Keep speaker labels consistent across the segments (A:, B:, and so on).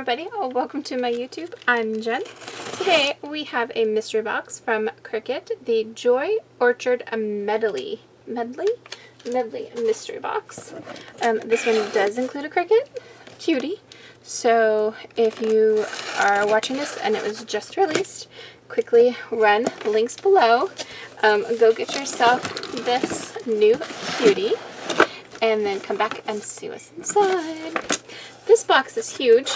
A: everybody, welcome to my YouTube. I'm Jen. Today we have a mystery box from Cricut, the Joy Orchard Medley mystery box. This one does include a Cricut Cutie, so if you are watching this and it was just released, quickly run links below, go get yourself this new cutie, and then come back and see what's inside. This box is huge.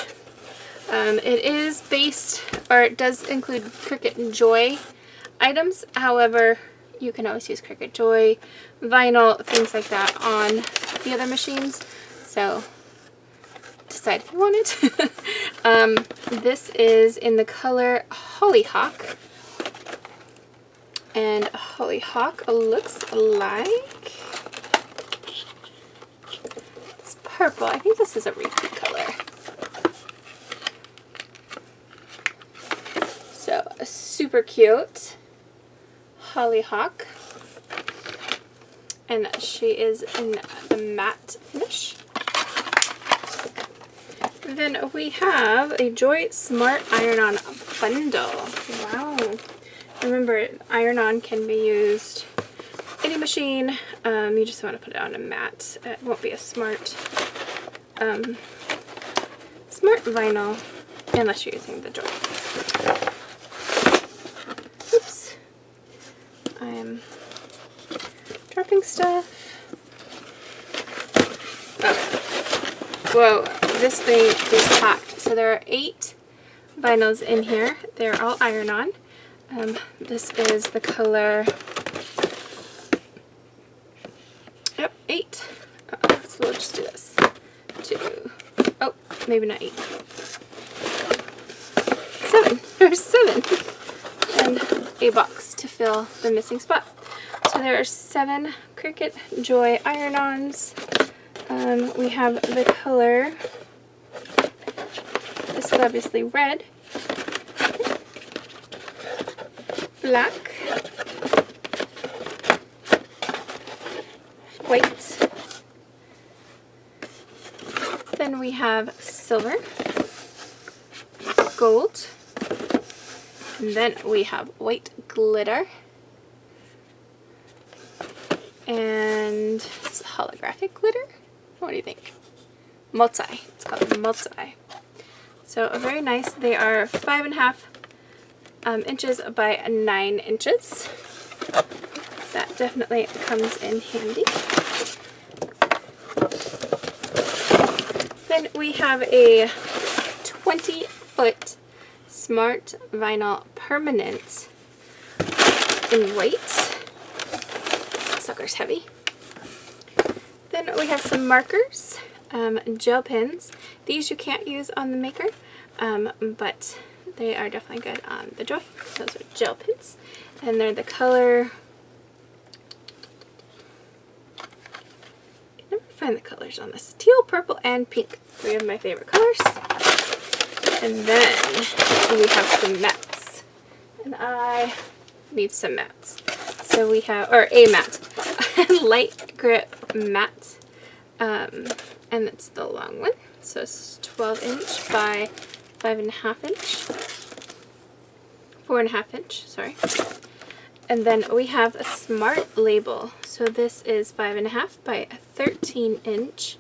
A: It is based, or it does include Cricut Joy items. However, you can always use Cricut Joy, vinyl, things like that on the other machines. So decide if you want it. This is in the color Hollyhock. And Hollyhock looks like it's purple. I think this is a repeat color. So a super cute Hollyhock, and she is in the matte finish. Then we have a Joy Smart Iron-On bundle. Wow. Remember, iron-on can be used any machine. You just want to put it on a mat. It won't be a smart vinyl unless you're using the Joy. Oops. I am dropping stuff. Okay. Whoa, this thing is packed. So there are 8 vinyls in here. They're all iron-on. This is the color, yep, 8. So we'll just do this. 2, oh, maybe not 8. 7, there's 7. And a box to fill the missing spot. So there are 7 Cricut Joy iron-ons. We have the color, this is obviously red, black, white, then we have silver, gold, and then we have white glitter, and it's holographic glitter. What do you think? Multi. It's called multi. So very nice. They are 5.5 inches by 9 inches. That definitely comes in handy. Then we have a 20-foot Smart Vinyl Permanent in white. Sucker's heavy. Then we have some markers, gel pens. These you can't use on the Maker, but they are definitely good on the Joy. Those are gel pens. And they're the color, I never find the colors on this. Teal, purple, and pink. 3 of my favorite colors. And then we have some mats. And I need some mats. So we have, or a mat. Light grip mat. And it's the long one. So it's 12 inch by 5.5 inch. 4.5 inch, sorry. And then we have a smart label. So this is 5.5 by 13 inch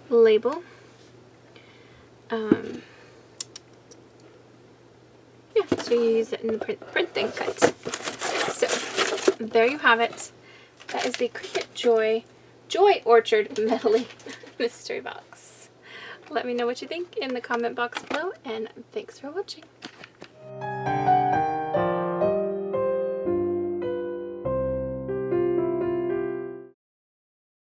A: label. Yeah, so you use it in the print and cut. So there you have it. That is the Cricut Joy Orchard Medley mystery box. Let me know what you think in the comment box below, and thanks for watching.